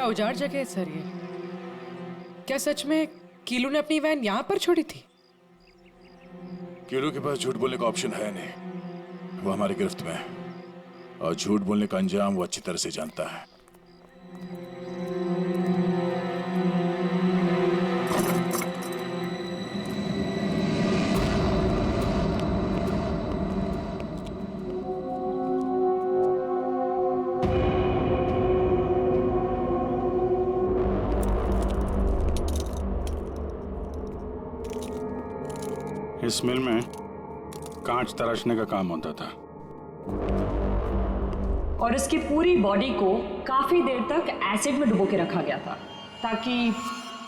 उजाड़ जगह है सर ये। क्या सच में कीलू ने अपनी वैन यहाँ पर छोड़ी थी? कीलू के पास झूठ बोलने का ऑप्शन है नहीं, वो हमारी गिरफ्त में है और झूठ बोलने का अंजाम वो अच्छी तरह से जानता है। इस मिल में कांच तराशने का काम होता था और इसकी पूरी बॉडी को काफी देर तक एसिड में डुबो के रखा गया था ताकि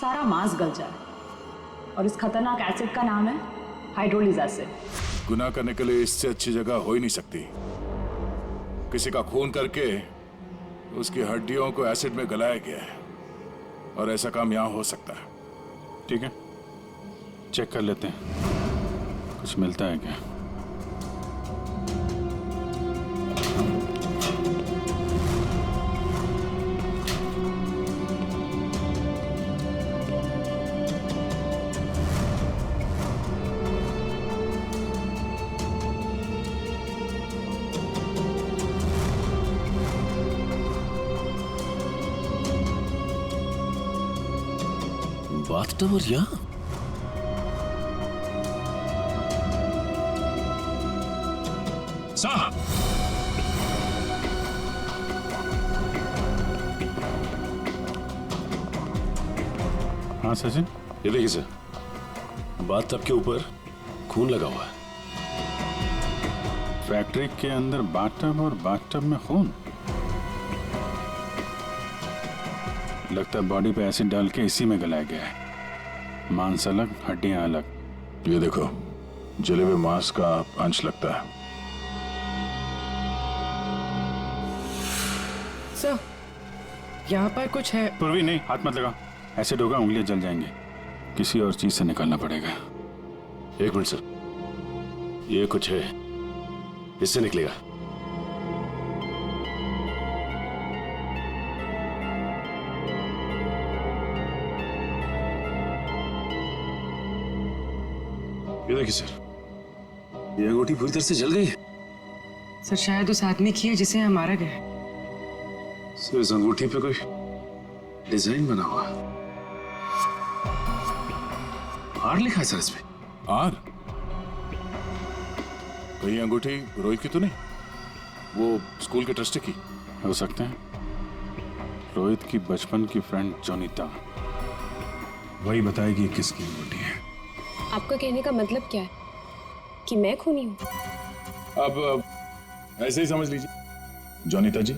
सारा मांस गल जाए। और इस खतरनाक एसिड का नाम है हाइड्रोलिज एसिड। गुनाह करने के लिए इससे अच्छी जगह हो ही नहीं सकती। किसी का खून करके उसकी हड्डियों को एसिड में गलाया गया है और ऐसा काम यहां हो सकता है। ठीक है, चेक कर लेते हैं कुछ मिलता है क्या। बाथटब और यहाँ साहब, हाँ सचिन, ये देखिए सर, बाथटब के ऊपर खून लगा हुआ है। फैक्ट्री के अंदर बाथटब और बाथटब में खून। लगता है बॉडी पे एसिड डाल के इसी में गलाया गया है। मांस अलग, हड्डियां अलग। ये देखो, जले हुए मांस का अंश लगता है। सर, यहाँ पर कुछ है। पूर्वी नहीं, हाथ मत लगा, एसिड होगा, उंगलियां जल जाएंगे। किसी और चीज से निकालना पड़ेगा। एक मिनट सर, ये कुछ है, इससे निकलेगा। ये देखिए सर, ये अंगूठी पूरी तरह से जल गई है। सर शायद उस आदमी की है जिसे यहाँ मारा गया है। सर इस अंगूठी पे कोई डिजाइन बना हुआ है। आर लिखा है सर इस पे। आर? कहीं अंगूठी रोहित की तो नहीं? वो स्कूल के ट्रस्टी की हो सकते हैं। रोहित की बचपन की फ्रेंड जोनीता, वही बताएगी किसकी अंगूठी है। आपका कहने का मतलब क्या है कि मैं खूनी हूँ? अब ऐसे ही समझ लीजिए। जोनीता जी,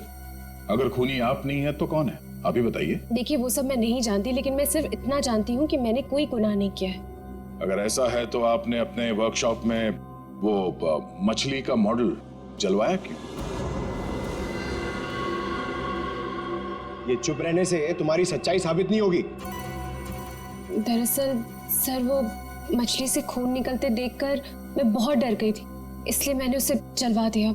अगर खूनी आप नहीं है तो कौन है, आप ही बताइए। देखिए वो सब मैं नहीं जानती, लेकिन मैं सिर्फ इतना जानती हूँ कि मैंने कोई गुनाह नहीं किया है। अगर ऐसा है तो आपने अपने वर्कशॉप में वो मछली का मॉडल जलवाया क्यों? ये चुप रहने से तुम्हारी सच्चाई साबित नहीं होगी। दरअसल सर, वो मछली से खून निकलते देखकर मैं बहुत डर गई थी, इसलिए मैंने उसे जलवा दिया।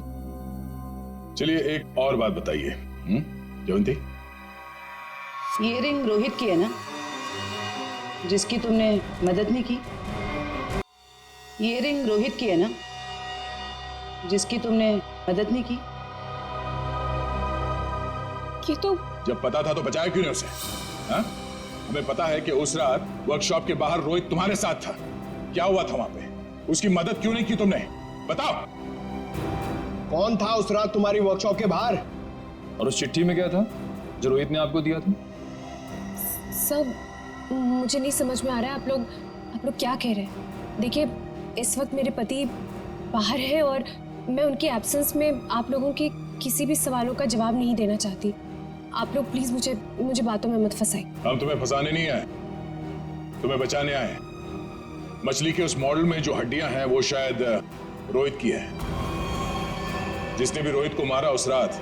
चलिए एक और बात बताइए जयंती, ये रिंग रोहित की है ना, जिसकी तुमने मदद नहीं की? ये रिंग रोहित की है ना, जिसकी तुमने मदद नहीं की? ये तो जब पता था तो बचाया क्यों नहीं उसे? हाँ? हमें पता है कि उस रात वर्कशॉप के बाहर रोहित तुम्हारे साथ था। क्या हुआ था वहां पे? उसकी मदद क्यों नहीं की तुमने? बताओ। कौन था उस रात तुम्हारी वर्कशॉप के बाहर? और उस चिट्ठी में क्या था जो रोहित ने आपको दिया था? सब मुझे नहीं समझ में आ रहा है। आप लोग क्या कह रहे हैं? देखिए इस वक्त मेरे पति बाहर है और मैं उनके एब्सेंस में आप लोगों के किसी भी सवालों का जवाब नहीं देना चाहती। आप लोग प्लीज मुझे बातों में मत फंसाइए। हम तुम्हें फंसाने नहीं आए, तुम्हें बचाने आए। मछली के उस मॉडल में जो हड्डियां हैं वो शायद रोहित की है। जिसने भी रोहित को मारा उस रात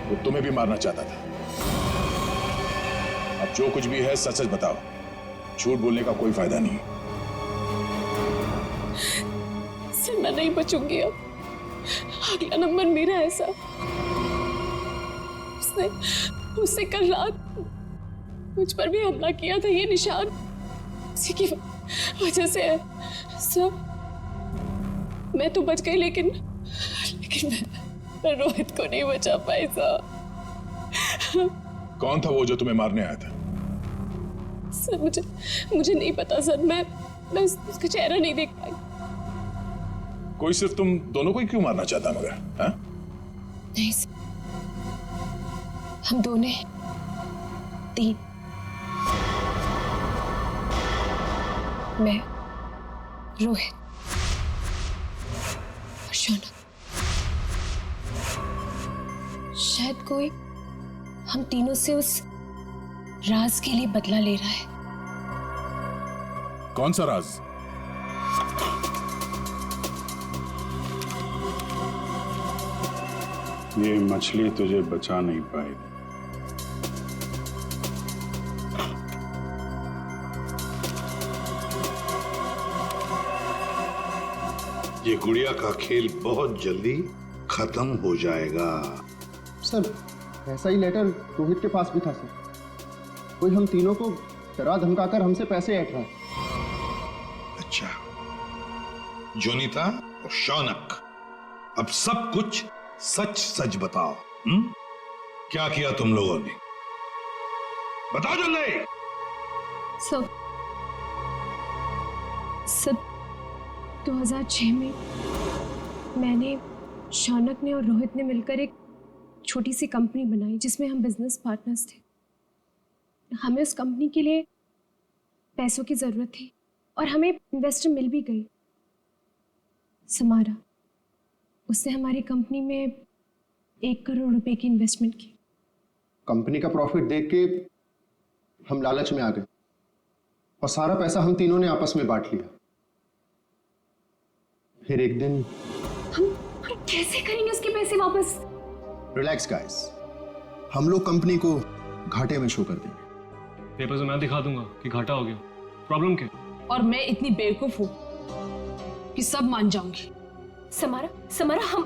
वो तुम्हें भी मारना चाहता था। अब जो कुछ भी है सच सच बताओ, झूठ बोलने का कोई फायदा नहीं। सर मैं नहीं बचूंगी अब। अगला नंबर मेरा है सर। उससे कल रात मुझ पर भी हमला किया था। ये निशान उसी की वजह से है सब। मैं तो बच गई, लेकिन मैं रोहित को नहीं बचा पाई साहब। कौन था वो जो तुम्हें मारने आया था? सर मुझे नहीं पता सर। मैं उसका चेहरा नहीं देख पाई। कोई सिर्फ तुम दोनों को ही क्यों मारना चाहता मगर? हाँ? नहीं सर, हम दोनों 3, मैं, रोहित और शौनक। शायद कोई हम तीनों से उस राज के लिए बदला ले रहा है। कौन सा राज? ये मछली तुझे बचा नहीं पाएगी। ये गुड़िया का खेल बहुत जल्दी खत्म हो जाएगा। सर ऐसा ही लेटर रोहित के पास भी था सर। कोई हम तीनों को डरा धमकाकर हमसे पैसे ऐंठ रहा है। अच्छा, जोनीता और शौनक, अब सब कुछ सच सच बताओ। क्या किया तुम लोगों ने? बताओ जल्दी। सब 2006 में मैंने, शौनक ने और रोहित ने मिलकर एक छोटी सी कंपनी बनाई जिसमें हम बिजनेस पार्टनर्स थे। हमें उस कंपनी के लिए पैसों की जरूरत थी और हमें इन्वेस्टर मिल भी गई, समारा। उसने हमारी कंपनी में 1 करोड़ रुपए की इन्वेस्टमेंट की। कंपनी का प्रॉफिट देख के हम लालच में आ गए और सारा पैसा हम तीनों ने आपस में बांट लिया। फिर एक दिन हम कैसे करेंगे उसके पैसे वापस? रिलैक्स गाइस, हम लोग कंपनी को घाटे में शो कर देंगे। पेपर से मैं दिखा दूंगा कि घाटा हो गया। प्रॉब्लम क्या? और मैं इतनी बेवकूफ हूं कि सब मान जाऊंगी। समारा हम,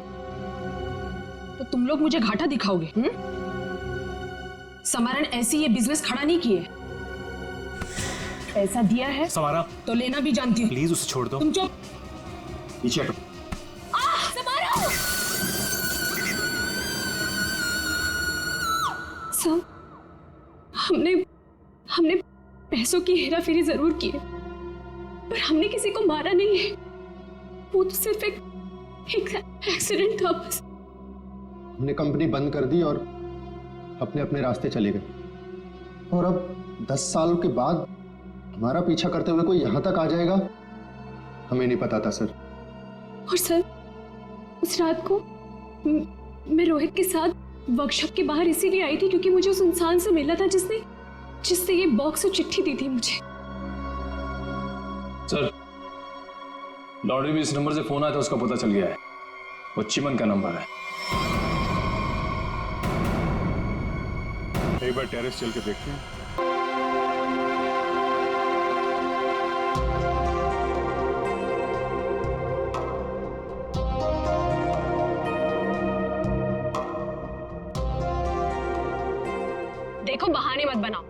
तो तुम लोग मुझे घाटा दिखाओगे? समारा ने ऐसी ये बिजनेस खड़ा नहीं किए। पैसा दिया है समारा, तो लेना भी जानती हूँ। प्लीज उसे छोड़ दो। तुम चुप। पीछे हटो। सब हमने पैसों की हेराफेरी जरूर की है, पर हमने किसी को मारा नहीं है। वो तो सिर्फ एक एक्सीडेंट था बस। हमने कंपनी बंद कर दी और अपने अपने रास्ते चले गए। और अब 10 साल के बाद हमारा पीछा करते हुए कोई यहां तक आ जाएगा, हमें नहीं पता था सर। और सर, उस रात को मैं रोहित के साथ वर्कशॉप के बाहर इसीलिए आई थी क्योंकि मुझे उस इंसान से मिलना था जिसने ये बॉक्स और चिट्ठी दी थी मुझे। सर, लॉटरी में इस नंबर से फोन आया था, उसका पता चल गया है। वो चिमन का नंबर है। एक बार टेरेस चल के देखते हैं। देखो, बहाने मत बनाओ।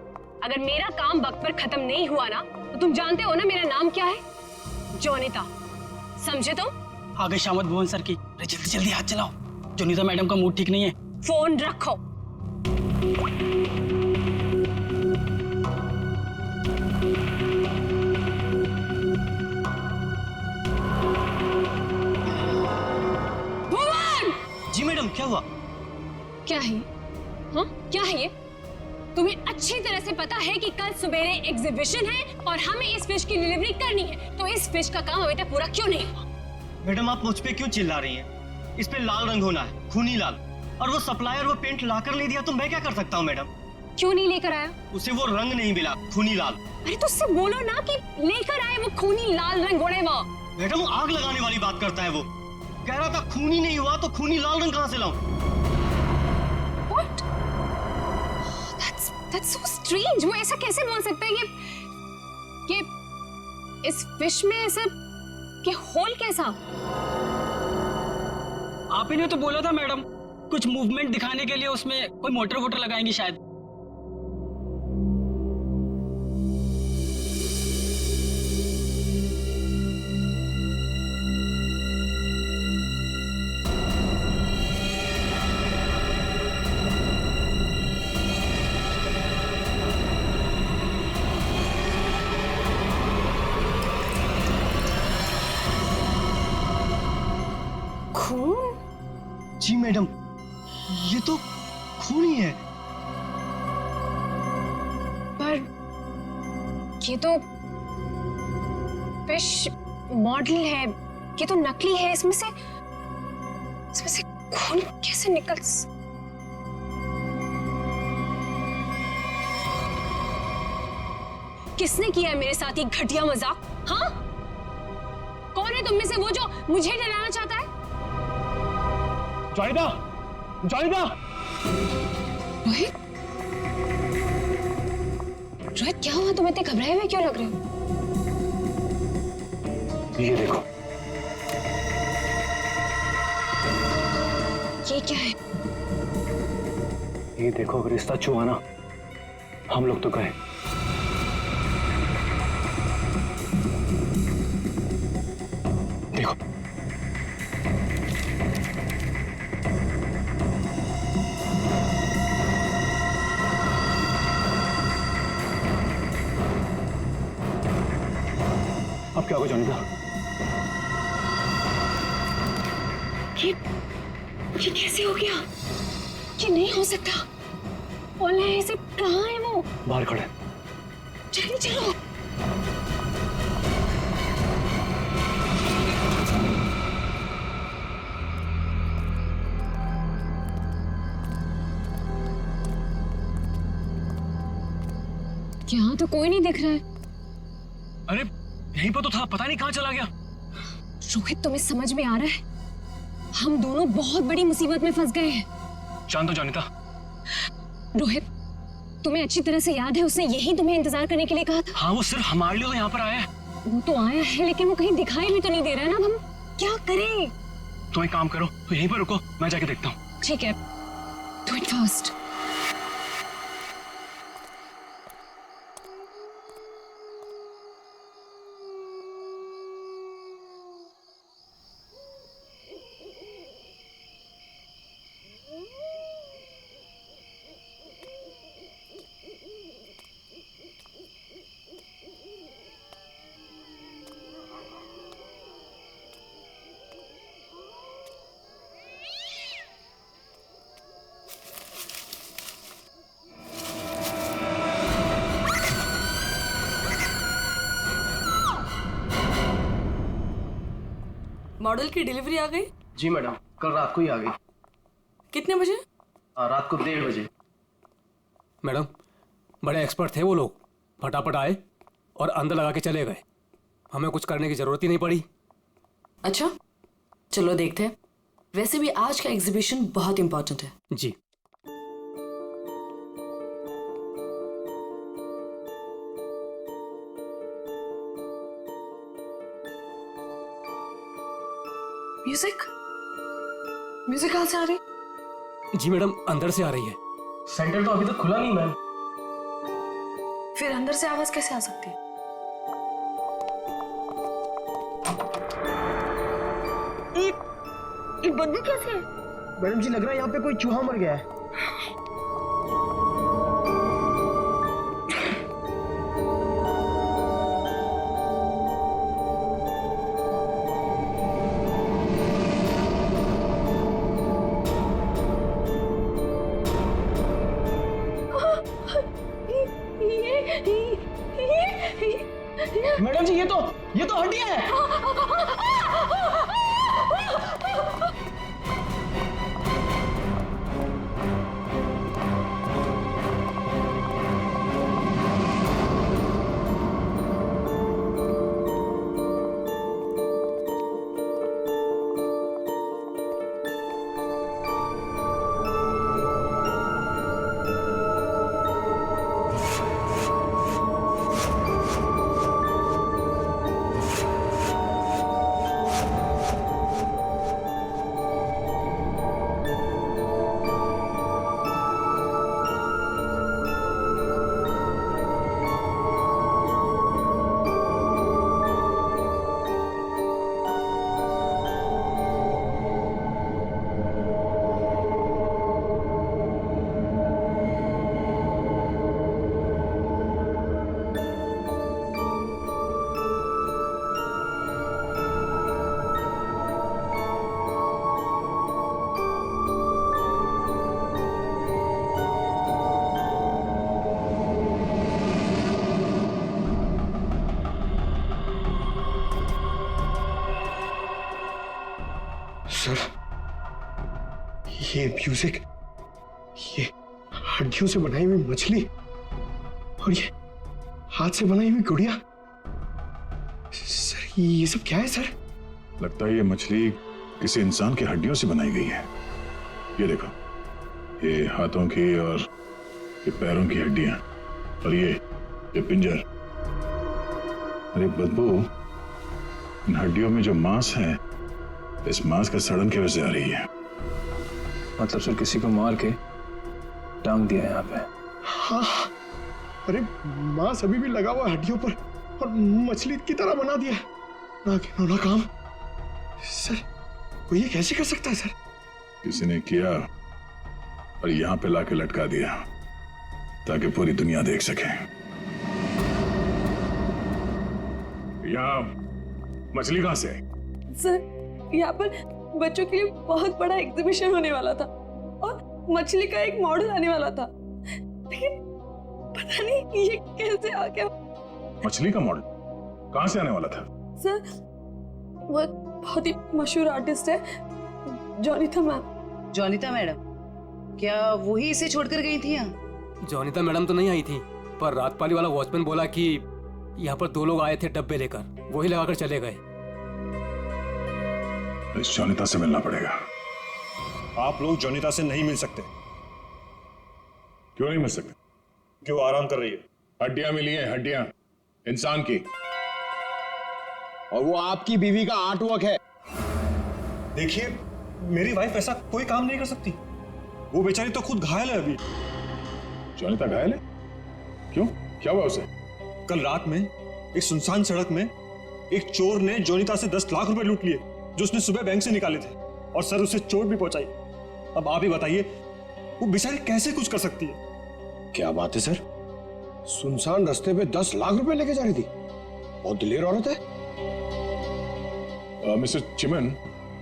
अगर मेरा काम वक्त पर खत्म नहीं हुआ ना, तो तुम जानते हो ना मेरा नाम क्या है? जोनीता, समझे तुम? आ गए शामत भुवन सर की। अरे जल्दी जल्दी हाथ चलाओ, जोनीता मैडम का मूड ठीक नहीं है। फोन रखो। भुवन! जी मैडम, क्या हुआ? क्या है? हाँ, क्या है ये? तुम्हें अच्छी तरह से पता है कि कल सवेरे एग्जीबिशन है और हमें इस फिश की डिलीवरी करनी है, तो इस फिश का काम अभी तक पूरा क्यों नहीं हुआ? मैडम, आप मुझ पे क्यों चिल्ला रही हैं? इस पे लाल रंग होना है, खूनी लाल। और वो सप्लायर वो पेंट लाकर ले दिया तो मैं क्या कर सकता हूँ मैडम? क्यों नहीं लेकर आया? उसे वो रंग नहीं मिला, खूनी लाल। अरे तो उससे बोलो ना कि लेकर आए वो खूनी लाल रंग घोड़े। वो मैडम, वो आग लगाने वाली बात करता है। वो कह रहा था खूनी नहीं हुआ तो खूनी लाल रंग कहाँ से लाऊं? What? That's so strange. वो ऐसा कैसे बोल सकता है? ये इस फिश में ऐसा कि होल कैसा? आप ही ने तो बोला था मैडम कुछ मूवमेंट दिखाने के लिए उसमें कोई मोटर वोटर लगाएंगे शायद। खून? जी मैडम, ये तो खून ही है। पर ये तो फिश मॉडल है, ये तो नकली है। इसमें से खून कैसे निकल? किसने किया है मेरे साथ ये घटिया मजाक? हाँ, कौन है तुम में से वो जो मुझे डराना चाहता है? Jonita, Jonita! रोहित, रोहित क्या हुआ? तुम इतने घबराए हुए क्यों लग रहे हो? ये देखो। ये क्या है? ये देखो, अगर रिश्ता छुआ ना, हम लोग तो गए। देखो, अब क्या होगा जॉनिता? ये कैसे हो गया? ये नहीं हो सकता। कौन है? ऐसे कहाँ है वो? बाहर खड़े। जल्दी चलो। यहाँ तो कोई नहीं दिख रहा है। अरे यहीं पर तो था, पता नहीं कहाँ चला गया। रोहित, तुम्हें समझ में आ रहा है? हम दोनों बहुत बड़ी मुसीबत में फंस गए हैं। शांत हो जॉनिता। रोहित, तुम्हें अच्छी तरह से याद है उसने यही तुम्हें इंतजार करने के लिए कहा था? हाँ, वो सिर्फ हमारे लिए तो यहाँ पर आया है। वो तो आया है, लेकिन वो कहीं दिखाई भी तो नहीं दे रहा है ना। अब हम क्या करें? तो एक काम करो, तो यहीं पर रुको, मैं जाके देखता हूँ। ठीक है, डू इट फास्ट। मॉडल की डिलीवरी आ गई? जी मैडम, कल रात को ही आ गई। कितने बजे? रात को 1:30 बजे। मैडम, बड़े एक्सपर्ट थे वो लोग, फटाफट आए और अंदर लगा के चले गए। हमें कुछ करने की जरूरत ही नहीं पड़ी। अच्छा, चलो देखते हैं। वैसे भी आज का एग्जीबिशन बहुत इंपॉर्टेंट है। जी। म्यूजिक कहाँ से आ रही? जी मैडम, अंदर से आ रही है। सेंटर तो अभी तक खुला नहीं मैम। फिर अंदर से आवाज कैसे आ सकती है? ये बंदी कैसे है? मैडम जी, लग रहा है यहाँ पे कोई चूहा मर गया है। मैडम जी, ये तो हड्डियां है। ये म्यूजिक, ये हड्डियों से बनाई हुई मछली और ये हाथ से बनाई हुई गुड़िया। सर ये सब क्या है सर? लगता है ये मछली किसी इंसान की हड्डियों से बनाई गई है। ये देखो, ये हाथों की और ये पैरों की हड्डियां और ये पिंजर। अरे बदबू, इन हड्डियों में जो मांस है, इस मांस का सड़न की वजह से आ रही है। मतलब सर किसी को मार के टांग दिया यहाँ पे। हाँ, अरे मांस अभी भी लगा हुआ हड्डियों पर और मछली की तरह बना दिया। ना घिनौना काम सर, कोई ये कैसे कर सकता है सर? किसी ने किया और यहाँ पे लाके लटका दिया ताकि पूरी दुनिया देख सके। यहाँ मछली कहाँ से है? सर यहाँ पर बच्चों के लिए बहुत बड़ा एग्जीबिशन होने वाला था और मछली का एक मॉडल आने वाला था, लेकिन पता नहीं ये कैसे आ गया। मछली का मॉडल कहाँ से आने वाला था? सर वो एक बहुत ही मशहूर आर्टिस्ट है, जोनिता मैम। जोनिता मैडम, क्या वही इसे छोड़कर गई थी यहाँ? जोनिता मैडम तो नहीं आई थी, पर रात पाली वाला वॉचमैन बोला कि यहाँ पर 2 लोग आए थे डब्बे लेकर, वही लगाकर चले गए। इस जोनिता से मिलना पड़ेगा। आप लोग जोनिता से नहीं मिल सकते। क्यों नहीं मिल सकते? क्यों आराम कर रही है? हड्डियां मिली हैं, हड्डियां इंसान की, और वो आपकी बीवी का आर्टवर्क है। देखिए, मेरी वाइफ ऐसा कोई काम नहीं कर सकती। वो बेचारी तो खुद घायल है अभी। जोनिता घायल है? क्यों, क्या हुआ उसे? कल रात में एक सुनसान सड़क में एक चोर ने जोनिता से 10 लाख रुपए लूट लिए, जो उसने सुबह बैंक से निकाले थे, और सर उसे चोट भी पहुंचाई। अब आप ही बताइए, वो बेचारी कैसे कुछ कर सकती है? क्या बात है सर, सुनसान रास्ते पे 10 लाख रुपए लेके जा रही थी। बहुत दिलेर औरत है। मिस्टर चिमन,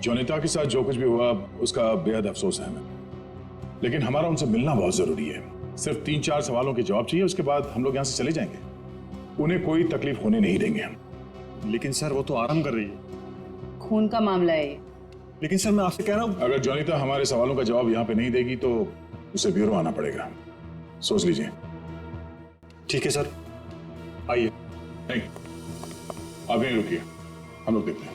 जोनिता के साथ जो कुछ भी हुआ उसका बेहद अफसोस है हमें, लेकिन हमारा उनसे मिलना बहुत जरूरी है। सिर्फ 3-4 सवालों के जवाब चाहिए, उसके बाद हम लोग यहाँ से चले जाएंगे। उन्हें कोई तकलीफ होने नहीं देंगे हम। लेकिन सर वो तो आराम कर रही है। खून का मामला है ये। लेकिन सर मैं आपसे कह रहा हूँ, अगर जोनिता हमारे सवालों का जवाब यहाँ पे नहीं देगी तो उसे ब्यूरो आना पड़ेगा। सोच लीजिए। ठीक है सर, आइए। नहीं, आप यहीं रुकिए, हम लोग देखते हैं।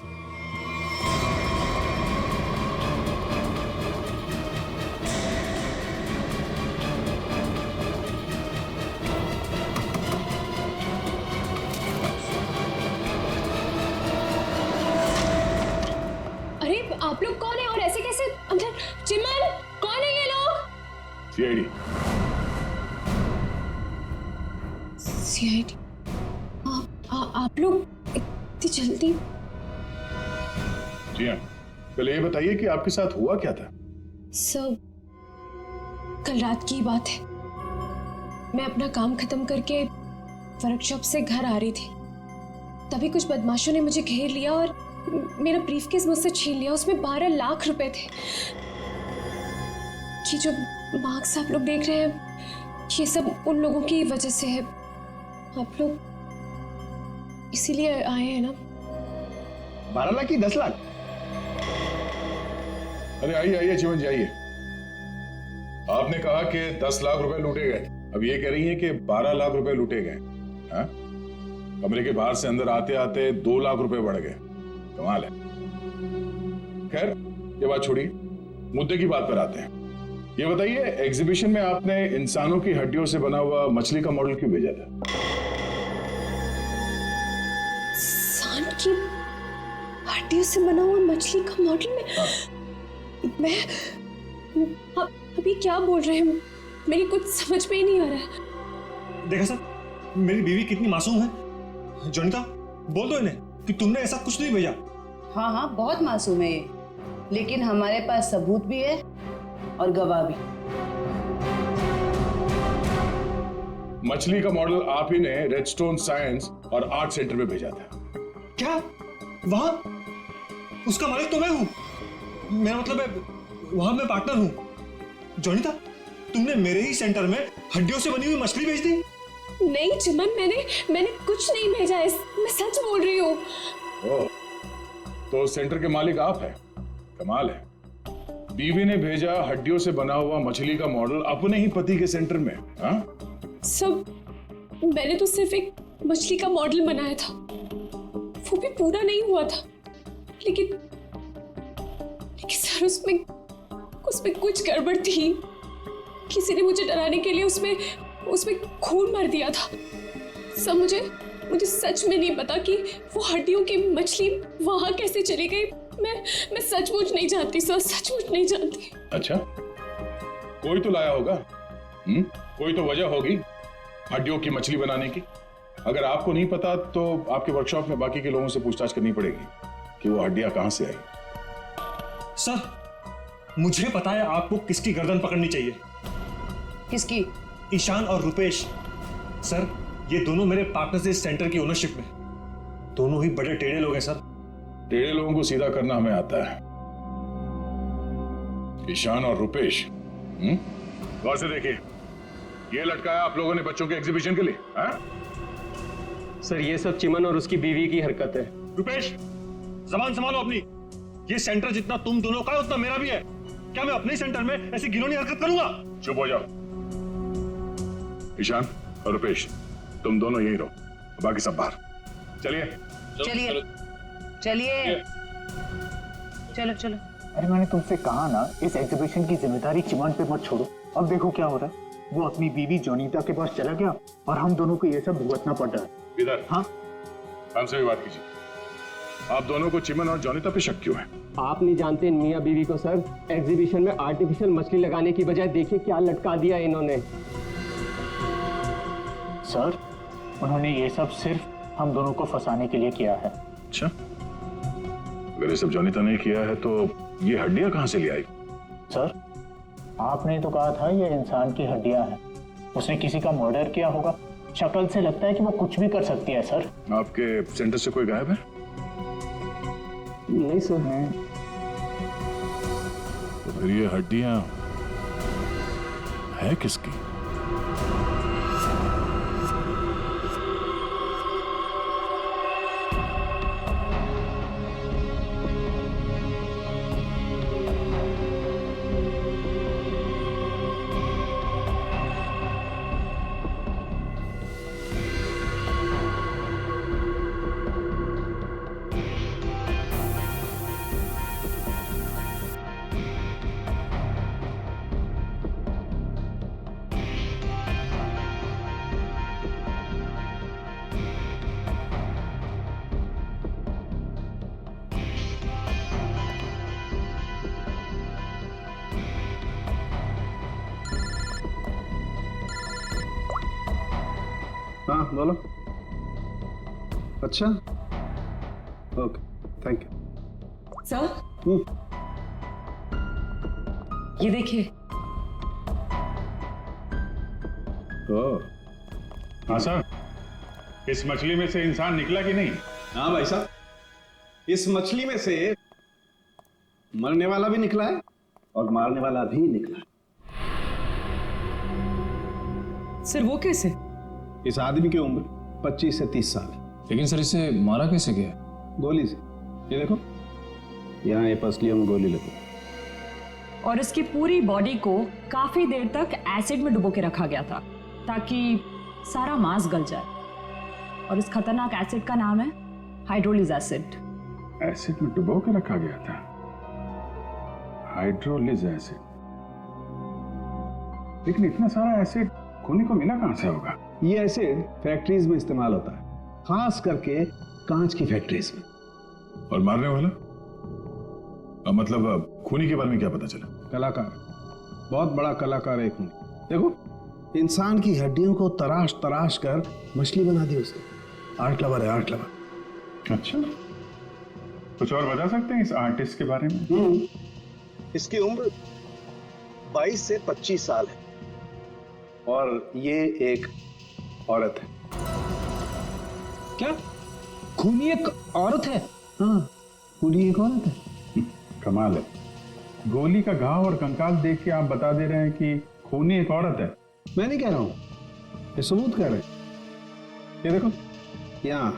आप लोग कौन है और ऐसे कैसे अंदर? चिमन, कौन है ये लोग? सीआईडी। सीआईडी? आप लोग इतनी जल्दी? जी हाँ, पहले ये बताइए कि आपके साथ हुआ क्या था? सब कल रात की बात है। मैं अपना काम खत्म करके वर्कशॉप से घर आ रही थी, तभी कुछ बदमाशों ने मुझे घेर लिया और मेरा ब्रीफकेस मुझसे छीन लिया। उसमें 12 लाख रुपए थे। ये जो मार्क्स आप लोग देख रहे हैं, ये सब उन लोगों की वजह से है। आप लोग इसीलिए आए हैं ना? 12 लाख की 10 लाख? अरे आइए आइए चिमन जी, आइए। आपने कहा कि 10 लाख रुपए लूटे गए, अब ये कह रही हैं कि 12 लाख रुपए लूटे गए। हाँ? कमरे के बाहर से अंदर आते आते 2 लाख रुपए बढ़ गए। कमाल है। खैर ये बात छोड़िए, मुद्दे की बात पर आते हैं। ये बताइए, एग्जीबिशन में आपने इंसानों की हड्डियों से बना हुआ मछली का मॉडल क्यों भेजा था? इंसान की हड्डियों से बना हुआ मछली का मॉडल में? हाँ। मैं अभी क्या बोल रहे हैं? मेरी कुछ समझ में ही नहीं आ रहा है। देखा सर, मेरी बीवी कितनी मासूम है। जोनिता, बोल दो इन्हें कि तुमने ऐसा कुछ नहीं भेजा। हाँ हाँ, बहुत मासूम है ये, लेकिन हमारे पास सबूत भी है और गवाह भी। मछली का मॉडल आप ही ने रेडस्टोन साइंस और आर्ट सेंटर में भेजा था। क्या? वहां उसका मालिक तो मैं हूं। मेरा मतलब है, वहां मैं पार्टनर हूं। जोनिता, तुमने मेरे ही सेंटर में हड्डियों से बनी हुई मछली भेज दी? नहीं चिमन, मैंने कुछ नहीं भेजा है, मैं सच बोल रही हूँ। तो सेंटर के मालिक आप हैं? कमाल है। बीवी ने भेजा हड्डियों से बना हुआ मछली का मॉडल अपने ही पति के सेंटर में। हाँ, सब मैंने तो सिर्फ एक मछली का मॉडल बनाया था, वो भी पूरा नहीं हुआ था। लेकिन सर उसमें कुछ गड़बड़ थी। किसी ने मुझे डराने के लिए उसमें खून भर दिया था। सब मुझे सच में नहीं पता कि वो हड्डियों की मछली वहां कैसे चली गई। मैं सचमुच नहीं जानती सर, सचमुच नहीं जानती। अच्छा, कोई तो लाया होगा। कोई तो वजह होगी हड्डियों की मछली बनाने की। अगर आपको नहीं पता तो आपके वर्कशॉप में बाकी के लोगों से पूछताछ करनी पड़ेगी कि वो हड्डियां कहां से आई। सर, मुझे पता है आपको किसकी गर्दन पकड़नी चाहिए। किसकी? ईशान और रुपेश। सर, ये दोनों मेरे पार्टनर्स इस सेंटर की ओनरशिप में। दोनों ही बड़े टेढ़े लोग हैं सर। टेढ़े लोगों को सीधा करना हमें आता है। ईशान और रुपेश, गौर से देखिए, ये लटकाया आप लोगों ने बच्चों के एग्जीबिशन के लिए। सर, ये सब चिमन और उसकी बीवी की हरकत है। रुपेश, जबान संभालो अपनी। ये सेंटर जितना तुम दोनों का है उतना मेरा भी है। क्या मैं अपने सेंटर में ऐसी घिनौनी हरकत करूंगा? चुप हो जाओ। ईशान और रुपेश, तुम दोनों यहीं रहो, बाकी सब बाहर। चलिए चलिए चलिए, चलो चलो। अरे मैंने तुमसे कहा ना, इस एग्जीबिशन की जिम्मेदारी चिमन पे मत छोड़ो। अब देखो क्या हो रहा है। वो अपनी बीवी जोनीता के पास चला गया और हम दोनों को ये सब भुगतना पड़ रहा है। इधर। हाँ, हमसे भी बात कीजिए। आप दोनों को चिमन और जोनीता पे शक क्यों है? आप नहीं जानते मियां बीवी को सर। एग्जीबिशन में आर्टिफिशियल मछली लगाने की बजाय देखिए क्या लटका दिया इन्होंने। सर, उन्होंने ये सब सिर्फ हम दोनों को फंसाने के लिए किया है। अच्छा, अगर ये सब जोनीता ने किया है तो ये हड्डियां कहां से ले आई? सर, आपने तो कहा था ये इंसान की हड्डियां हैं। उसने किसी का मर्डर किया होगा। शक्ल से लगता है कि वो कुछ भी कर सकती है। सर, आपके सेंटर से कोई गायब है? नहीं सर। तो फिर ये हड्डियां है किसकी? हाँ बोलो। अच्छा, ओके, थैंक यू। सर, ये देखिए। हाँ सर, इस मछली में से इंसान निकला कि नहीं? हाँ भाई साहब, इस मछली में से मरने वाला भी निकला है और मारने वाला भी निकला है। सर, वो कैसे? इस आदमी की उम्र 25 से 30 साल है। लेकिन सर, इसे मारा कैसे गया? गोली से। ये देखो, यहाँ ये पसलियों में गोली लगी। और इसकी पूरी बॉडी को काफी देर तक एसिड में डुबो के रखा गया था ताकि सारा मांस गल जाए। और इस खतरनाक एसिड का नाम है हाइड्रोलिज एसिड। एसिड में डुबो के रखा गया था? हाइड्रोलिज एसिड? लेकिन इतना सारा एसिड खूनी को मिला कहां से होगा? ये एसिड फैक्ट्रीज में इस्तेमाल होता है, खास करके कांच की फैक्ट्रीज में। और मारने वाला? मतलब खूनी के बारे में क्या पता चला? कलाकार, बहुत बड़ा कलाकार है खूनी। देखो, इंसान की हड्डियों को तराश तराश कर मछली बना दी उसने। आर्ट लवर है, आर्ट लवर। अच्छा, कुछ और बता सकते हैं इस आर्टिस्ट के बारे में? इसकी उम्र 22 से 25 साल है और ये एक औरत है। क्या खूनी एक औरत है? हाँ, खूनी एक औरत है। कमाल है, गोली का घाव और कंकाल देख के आप बता दे रहे हैं कि खूनी एक औरत है। मैं नहीं कह रहा हूं, ये सबूत कह रहे हैं। ये देखो, यहाँ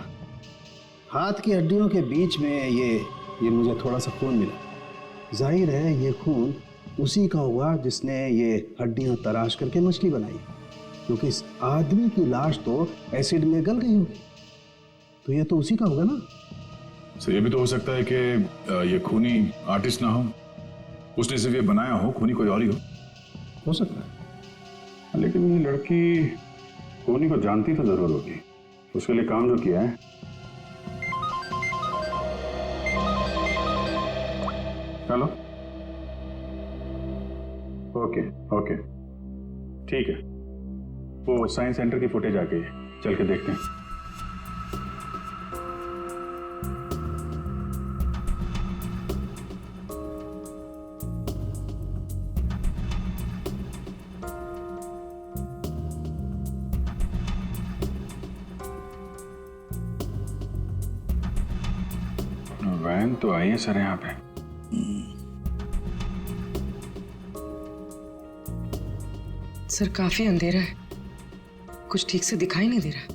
हाथ की हड्डियों के बीच में ये मुझे थोड़ा सा खून मिला। जाहिर है ये खून उसी का होगा जिसने ये हड्डियां तराश करके मछली बनाई, क्योंकि इस आदमी की लाश तो एसिड में गल गई होगी, तो ये तो उसी का होगा ना। सर ये भी तो हो सकता है कि ये खूनी आर्टिस्ट ना हो, उसने सिर्फ ये बनाया हो, खूनी कोई और ही हो सकता है। लेकिन ये लड़की खूनी को जानती तो जरूर होगी, उसके लिए काम जो किया है। चलो ओके ओके ठीक है, वो साइंस सेंटर की फुटेज आ गई है, चल के देखते हैं। वैन तो आई है सर यहाँ पे। सर काफी अंधेरा है, कुछ ठीक से दिखाई नहीं दे रहा।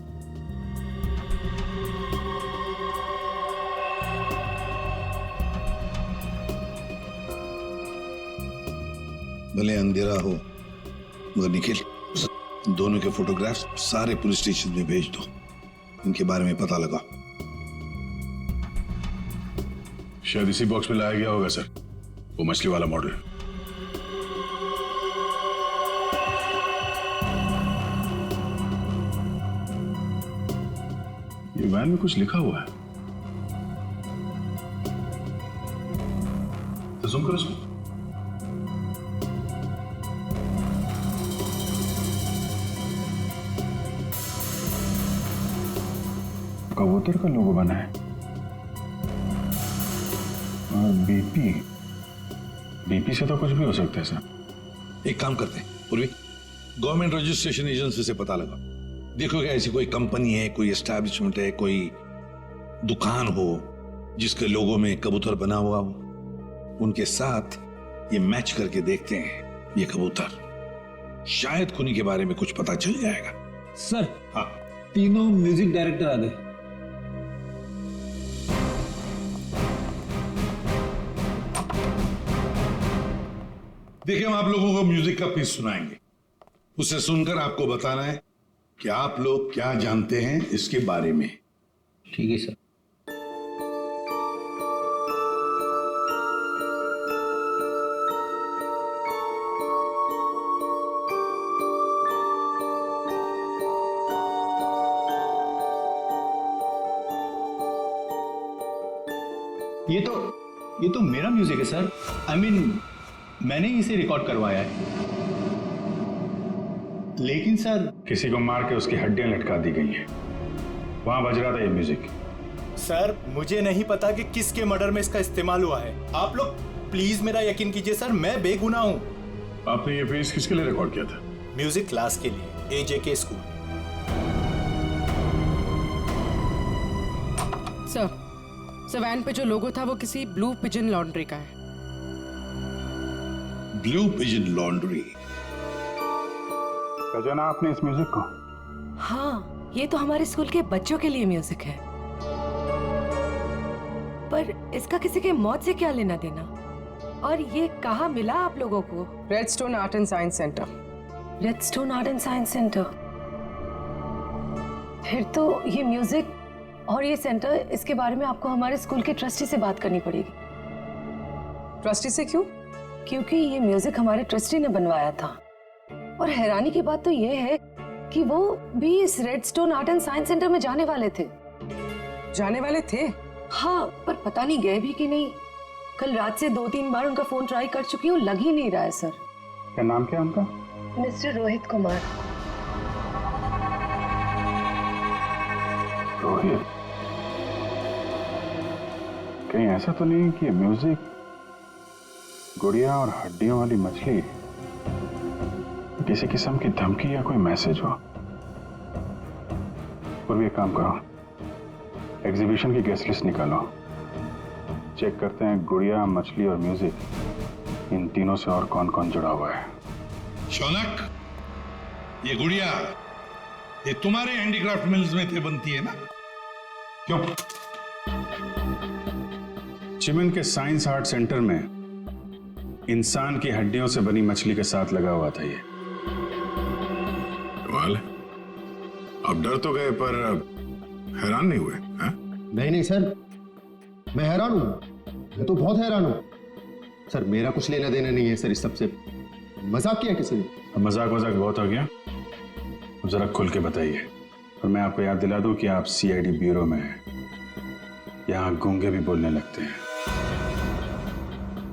भले अंधेरा हो मगर निखिल, दोनों के फोटोग्राफ्स सारे पुलिस स्टेशन में भेज दो, इनके बारे में पता लगा। शायद इसी बॉक्स में लाया गया होगा सर, वो मछली वाला मॉडल। ये वैन में कुछ लिखा हुआ है, तो सुन करो इसको। कबूतर का लोगो बना है और बीपी से तो कुछ भी हो सकता है सर। एक काम करते हैं पूर्वी, गवर्नमेंट रजिस्ट्रेशन एजेंसी से पता लगा, देखोगे ऐसी कोई कंपनी है, कोई एस्टैब्लिशमेंट है, कोई दुकान हो जिसके लोगो में कबूतर बना हुआ हो, उनके साथ ये मैच करके देखते हैं ये कबूतर, शायद खूनी के बारे में कुछ पता चल जाएगा। सर हाँ, तीनों म्यूजिक डायरेक्टर आ गए। देखिए हम आप लोगों को म्यूजिक का पीस सुनाएंगे, उसे सुनकर आपको बताना है कि आप लोग क्या जानते हैं इसके बारे में। ठीक है सर। ये तो मेरा म्यूजिक है सर। आई मीन मैंने इसे रिकॉर्ड करवाया है। लेकिन सर किसी को मार के उसकी हड्डियां लटका दी गई हैं, वहां बज रहा था ये म्यूजिक। सर मुझे नहीं पता कि किसके मर्डर में इसका इस्तेमाल हुआ है, आप लोग प्लीज मेरा यकीन कीजिए सर, मैं बेगुनाह हूं। आपने ये पीस किसके लिए रिकॉर्ड किया था? म्यूजिक क्लास के लिए, AJK स्कूल। सर वैन पे जो लोगो था वो किसी ब्लू पिजन लॉन्ड्री का है। ब्लू पिजन लॉन्ड्री, पहचाना आपने इस म्यूजिक को? हाँ, ये तो हमारे स्कूल के बच्चों के लिए म्यूजिक है, पर इसका किसी के मौत से क्या लेना देना? और ये कहाँ मिला आप लोगों को? Redstone art and science centre. Redstone art and science centre? फिर तो ये म्यूजिक और ये सेंटर, इसके बारे में आपको हमारे स्कूल के ट्रस्टी से बात करनी पड़ेगी। ट्रस्टी से क्यों? क्योंकि ये म्यूजिक हमारे ट्रस्टी ने बनवाया था, और हैरानी की बात तो ये है कि वो भी इस redstone art and science centre में जाने वाले थे। जाने वाले थे? हाँ, पर पता नहीं गए भी कि नहीं। कल रात से 2-3 बार उनका फोन ट्राई कर चुकी हूँ, लग ही नहीं रहा है सर। क्या नाम क्या है उनका? मिस्टर रोहित कुमार। रोहित? कहीं ऐसा तो नहीं कि म्यूजिक गुड़िया और हड्डियों वाली मछली किसी किस्म की धमकी या कोई मैसेज हो? और भी एक काम करो, एग्जीबिशन की गेस्ट लिस्ट निकालो, चेक करते हैं गुड़िया, मछली और म्यूजिक, इन तीनों से और कौन कौन जुड़ा हुआ है। शौनक, ये गुड़िया ये तुम्हारे हैंडीक्राफ्ट मिल्स में थे बनती है ना? क्यों? चिमन के साइंस आर्ट सेंटर में इंसान की हड्डियों से बनी मछली के साथ लगा हुआ था ये। कमाल है। अब डर तो गए पर हैरान नहीं हुए हैं? नहीं सर, मैं हैरान हूं। मैं तो बहुत हैरान हूं सर। मेरा कुछ लेना देना नहीं है सर इस सबसे। मजाक किया किसी ने? अब मजाक बहुत हो गया। अब जरा खुल के बताइए। और मैं आपको याद दिला दूं कि आप सीआईडी ब्यूरो में हैं। यहाँ गूंगे भी बोलने लगते हैं।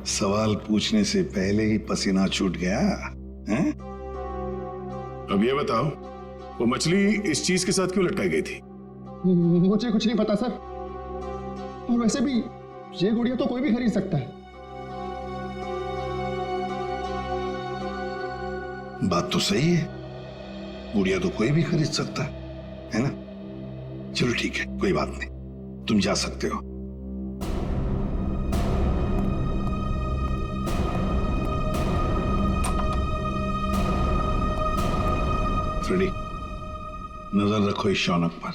सवाल पूछने से पहले ही पसीना छूट गया हैं? अब ये बताओ, वो मछली इस चीज के साथ क्यों लटकाई गई थी? मुझे कुछ नहीं पता सर। और वैसे भी ये गुड़िया तो कोई भी खरीद सकता है। बात तो सही है, गुड़िया तो कोई भी खरीद सकता है ना? चलो ठीक है, कोई बात नहीं, तुम जा सकते हो। फ्रेडी, नजर रखो इस शौनक पर।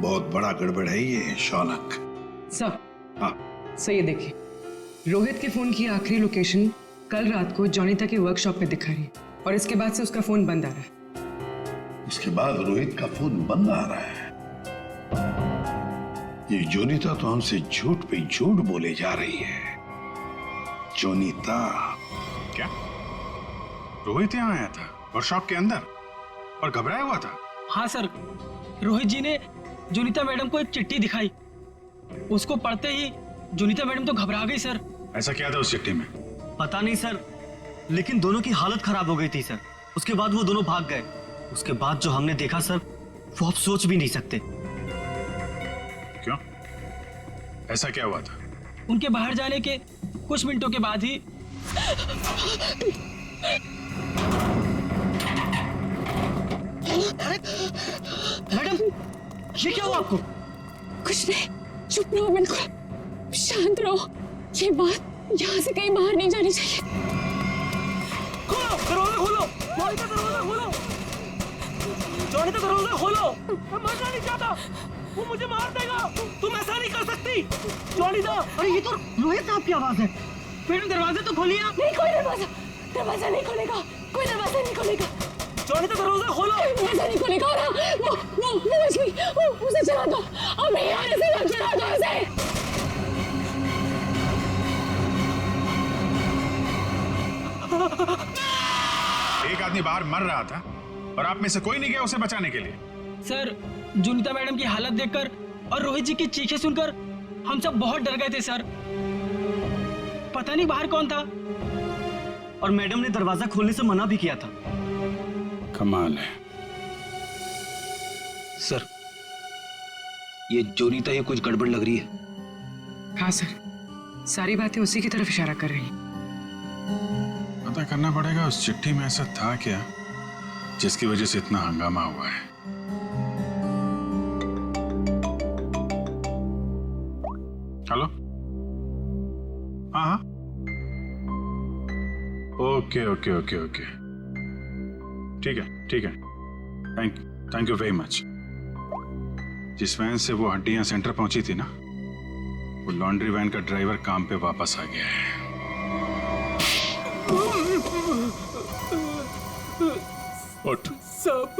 बहुत बड़ा गड़बड़ है ये शौनक। सर, हाँ सर ये देखिए, रोहित के फोन की आखिरी लोकेशन कल रात को जोनीता के वर्कशॉप पे दिखा रही है और इसके बाद से उसका फोन बंद आ रहा है। उसके बाद रोहित का फोन बंद आ रहा है। ये जोनीता तो हमसे झूठ पे झूठ बोले जा रही है। जोनीता क्या? रोहित यहाँ आया था वर्कशॉप के अंदर और घबराया हुआ था? हाँ सर, रोहित जी ने जोनीता मैडम को एक चिट्ठी दिखाई। उसको पढ़ते ही जोनीता मैडम तो घबरा गई सर। ऐसा क्या था उस चिट्ठी में? पता नहीं सर, लेकिन दोनों की हालत खराब हो गई थी सर। उसके बाद वो दोनों भाग गए। उसके बाद जो हमने देखा सर, वो आप सोच भी नहीं सकते। क्यों? ऐसा क्या हुआ था? उनके बाहर जाने के कुछ मिनटों के बाद ही मैडम, ये क्या हुआ आपको? कुछ नहीं, चुप रहो, बिल्कुल शांत रहो। ये बात यहाँ से कहीं बाहर नहीं जानी चाहिए। खोलो दरवाजा, खोलो जोनीता, दरवाजा खोलो जोनीता, दरवाजा खोलो। मैं मरना नहीं चाहता, वो मुझे मार देगा। तुम ऐसा नहीं कर सकती जोनीता। अरे ये तो रोहित साहब की आवाज है। मैडम दरवाजा तो खोलिए आप। नहीं, कोई दरवाजा नहीं खुलेगा। कोई दरवाजा नहीं खुलेगा। जोनीता दरवाजा खोलो। दरवाजा नहीं खुलेगा। और वो मछली, उसे चला दो। और मैं यहाँ से मत चला दो उसे। एक आदमी बाहर मर रहा था और आप में से कोई नहीं गया उसे बचाने के लिए? सर, जोनीता मैडम की हालत देखकर और रोहित जी की चीखें सुनकर हम सब बहुत डर गए थे सर। पता नहीं बाहर कौन था, और मैडम ने दरवाजा खोलने से मना भी किया था। कमाल है सर, ये जोनीता ये कुछ गड़बड़ लग रही है। हाँ सर, सारी बातें उसी की तरफ इशारा कर रही हैं। पता करना पड़ेगा उस चिट्ठी में ऐसा था क्या जिसकी वजह से इतना हंगामा हुआ है। हेलो, हाँ, ओके ओके ओके ओके, ठीक है, थैंक यू वेरी मच। जिस वैन से वो हड्डियां सेंटर पहुंची थी ना, वो लॉन्ड्री वैन का ड्राइवर काम पे वापस आ गया है। उठ। साहब,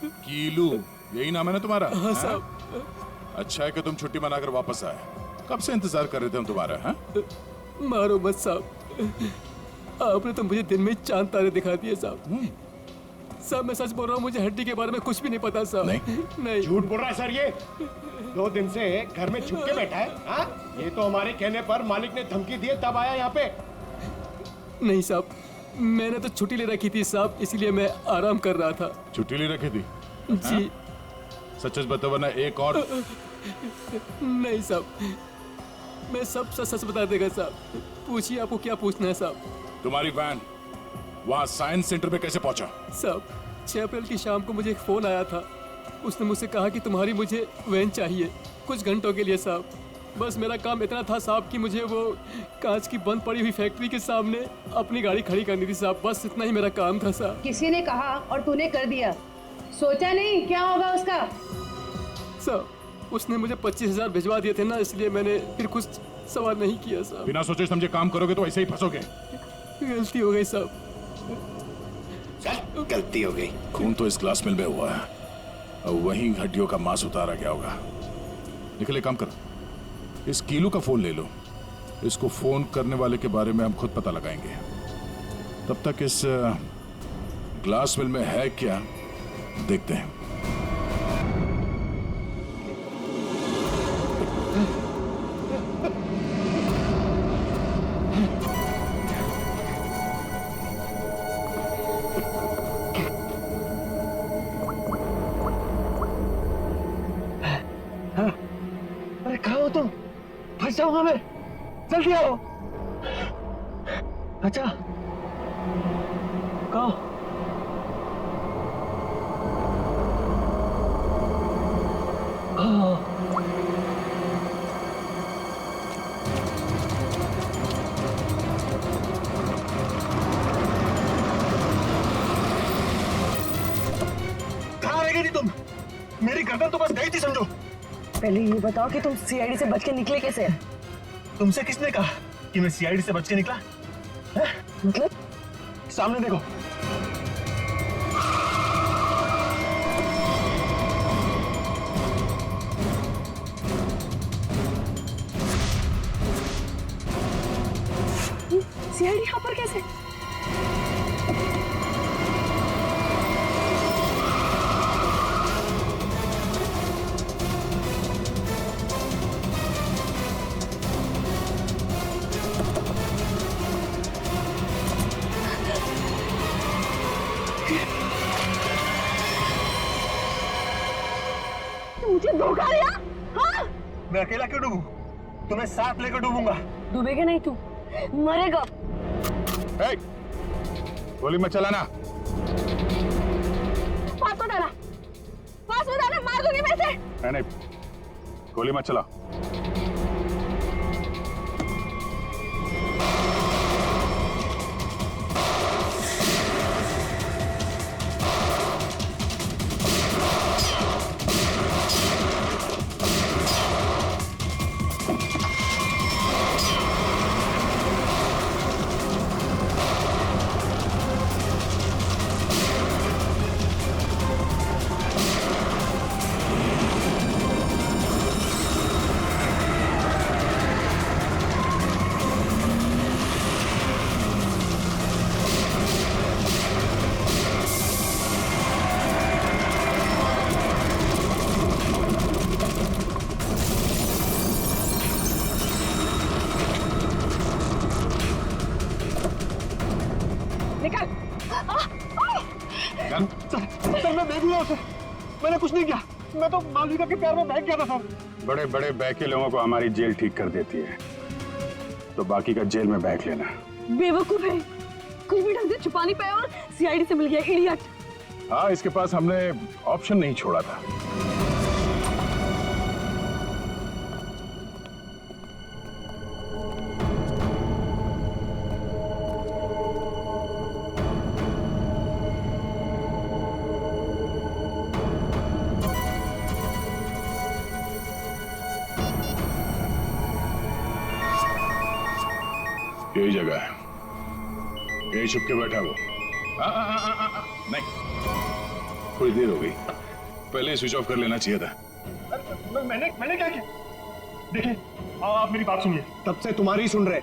कीलू, यही नाम है ना तुम्हारा? हाँ साहब। अच्छा है कि तुम छुट्टी मनाकर वापस आए। कब से इंतजार कर रहे थे हम तुम्हारा? हाँ? मारो मत साहब, आपने तो मुझे दिन में चांद तारे दिखा दिए साहब। साहब मैं सच बोल रहा हूँ, मुझे हड्डी के बारे में कुछ भी नहीं पता साहब। नहीं। झूठ बोल रहा है सर ये। 2 दिन से घर में छुप के बैठा है। हाँ? ये तो हमारे कहने पर मालिक ने धमकी दी तब आया यहाँ पे। नहीं साहब, मैंने तो छुट्टी ले रखी थी साहब, इसीलिए मैं आराम कर रहा था। छुट्टी ले रखी थी? जी। सच बता, वरना एक और। नहीं साहब, मैं सब सच बता देगा साहब। पूछिए, आपको क्या पूछना है साहब? तुम्हारी वैन वहाँ साइंस सेंटर पे कैसे पहुंचा? साहब 6 अप्रैल की शाम को मुझे एक फोन आया था। उसने मुझसे कहा कि तुम्हारी मुझे वैन चाहिए कुछ घंटों के लिए साहब। बस मेरा काम इतना था साहब कि मुझे वो कांच की बंद पड़ी हुई फैक्ट्री के सामने अपनी गाड़ी खड़ी करनी थी साहब। बस इतना ही मेरा काम था साहब। किसी ने कहा और तूने कर दिया, सोचा नहीं क्या होगा उसका? साहब उसने मुझे 25,000 भिजवा दिए थे ना, इसलिए मैंने फिर कुछ सवाल नहीं किया साहब। बिना सोचे समझे काम करोगे तो ऐसे ही फंसोगे। गलती हो गई साहब। गलती हो गई। खून तो इस ग्लास मिल में हुआ है, और वहीं हड्डियों का मांस उतारा गया होगा। निकले, काम करो, इस कीलू का फोन ले लो, इसको फोन करने वाले के बारे में हम खुद पता लगाएंगे। तब तक इस ग्लास मिल में है क्या देखते हैं। अरे कहाँ हो तुम? फंस जाऊंगा मैं, जल्दी आओ। अच्छा कहाँ? कहाँ रह गई थी तुम? मेरी गर्दन तो बस गई थी समझो। पहले ये बताओ कि तुम सीआईडी से बच के निकले कैसे? तुमसे किसने कहा कि मैं सीआईडी से बच के निकला? मतलब? सामने देखो। सीआईडी यहाँ पर कैसे? मुझे धोखा दिया? हाँ? मैं अकेला क्यों डूबूं? तुम्हें साथ लेकर डूबूंगा। डूबेगा नहीं तू, मरेगा। गोली मत चलाना। पास मत आना, मार दूंगी मैं इसे। नहीं, गोली मत चला। सर मैं देख लिया उसे, मैंने कुछ नहीं किया। मैं तो मालविका के प्यार में बह गया था सर। बड़े बड़े बहके लोगों को हमारी जेल ठीक कर देती है, तो बाकी का जेल में बैठ लेना। बेवकूफ है, कुछ भी ढंग से छुपा नहीं पाया और सीआईडी से मिल गया, इडियट। हाँ, इसके पास हमने ऑप्शन नहीं छोड़ा था। यही जगह है, यही छुप के बैठा वो। नहीं, थोड़ी देर हो गई, पहले स्विच ऑफ कर लेना चाहिए था। मैंने क्या किया? देखिए, आप मेरी बात सुनिए। तब से तुम्हारी सुन रहे।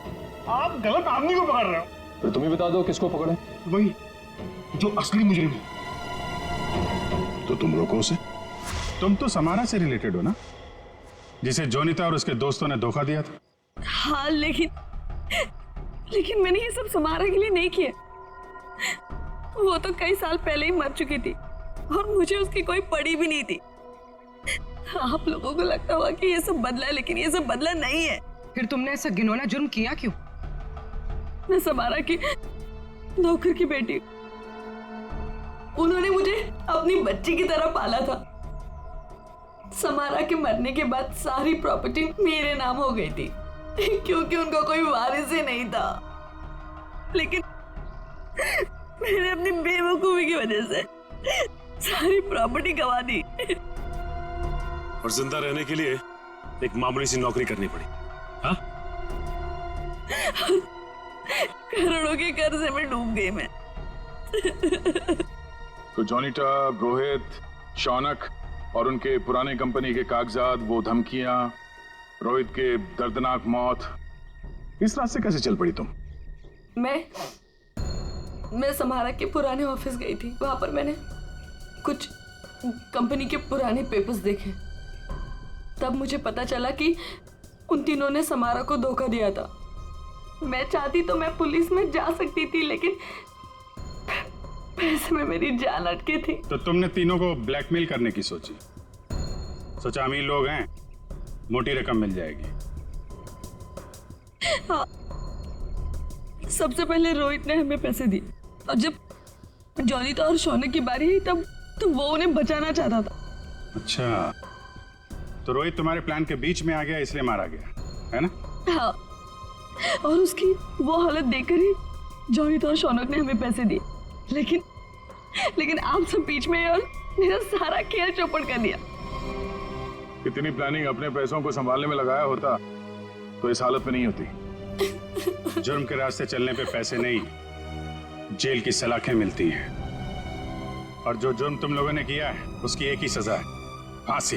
आप गलत आदमी को पकड़ रहे हो। फिर तुम ही बता दो किसको पकड़े। वही जो असली मुजरिम है। तो तुम रोको उसे। तुम तो समारा से रिलेटेड हो ना, जिसे जोनीता और उसके दोस्तों ने धोखा दिया था। हाँ, लेकिन मैंने ये सब समारा के लिए नहीं किया। वो तो कई साल पहले ही मर चुकी थी और मुझे उसकी कोई पड़ी भी नहीं थी। आप लोगों को लगता होगा कि ये सब बदला है, लेकिन ये सब बदला नहीं है। फिर तुमने ऐसा घिनौना जुर्म किया क्यों? मैं समारा की नौकर की बेटी, उन्होंने मुझे अपनी बच्ची की तरह पाला था। समारा के मरने के बाद सारी प्रॉपर्टी मेरे नाम हो गई थी क्योंकि उनका कोई वारिस ही नहीं था। लेकिन मैंने अपनी बेवकूफी की वजह से सारी प्रॉपर्टी गंवा दी। और और जिंदा रहने के लिए एक मामूली सी नौकरी करनी पड़ी। हाँ? करोड़ों के कर्जे में डूब गई मैं। तो जॉनीटा, रोहित, शौनक और उनके पुराने कंपनी के कागजात, वो धमकियां, रोहित के दर्दनाक मौत, इस रास्ते कैसे चल पड़ी तुम? मैं समारा के पुराने ऑफिस गई थी। वहां पर मैंने कुछ कंपनी के पुराने पेपर्स देखे। तब मुझे पता चला कि उन तीनों ने समारा को धोखा दिया था। मैं चाहती तो मैं पुलिस में जा सकती थी, लेकिन पैसे में मेरी जान अटकी थी। तो तुमने तीनों को ब्लैकमेल करने की सोची? सोचा अमीर लोग हैं, मोटी रकम मिल जाएगी। हाँ, सबसे पहले रोहित ने हमें पैसे दिए, और जब जॉनीता और शौनक की बारी आई तब वो उन्हें बचाना चाहता था। अच्छा, तो रोहित तुम्हारे प्लान के बीच में आ गया, इसलिए मारा गया, है ना? हाँ, और उसकी वो हालत देखकर ही जॉनीता और शौनक ने हमें पैसे दिए। लेकिन आप सब बीच में और मेरा सारा खेल चौपट कर दिया। इतनी प्लानिंग अपने पैसों को संभालने में लगाया होता तो इस हालत में नहीं होती। जुर्म के रास्ते चलने पे पैसे नहीं, जेल की सलाखें मिलती हैं। और जो जुर्म तुम लोगों ने किया है उसकी एक ही सजा है, फांसी।